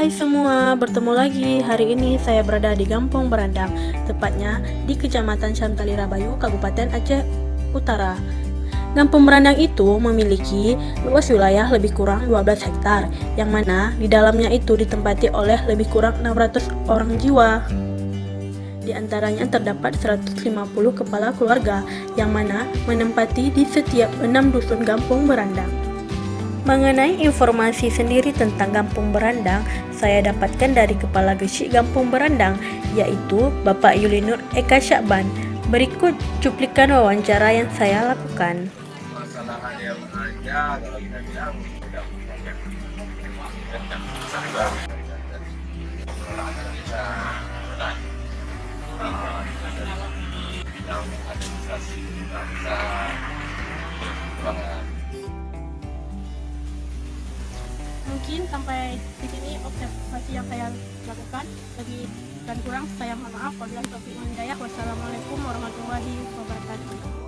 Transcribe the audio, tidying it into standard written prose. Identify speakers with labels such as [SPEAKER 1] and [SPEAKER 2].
[SPEAKER 1] Hai semua, bertemu lagi. Hari ini saya berada di Kampung Berandang, tepatnya di Kecamatan Santali Rabayu, Kabupaten Aceh Utara. Kampung Berandang itu memiliki luas wilayah lebih kurang 12 hektar, yang mana di dalamnya itu ditempati oleh lebih kurang 600 orang jiwa. Di antaranya terdapat 150 kepala keluarga, yang mana menempati di setiap 6 dusun Kampung Berandang. Mengenai informasi sendiri tentang Kampung Berandang, saya dapatkan dari Kepala Gesik Kampung Berandang, yaitu Bapak Yulinur Eka Syakban. Berikut cuplikan wawancara yang saya lakukan.
[SPEAKER 2] Masalah yang ada kalau kita bilang sudah punya tentang besar yang administrasi bangsa banget.
[SPEAKER 1] Mungkin sampai di sini observasi yang saya lakukan. Bagi dan kurang saya mohon maaf. Wassalamualaikum warahmatullahi wabarakatuh.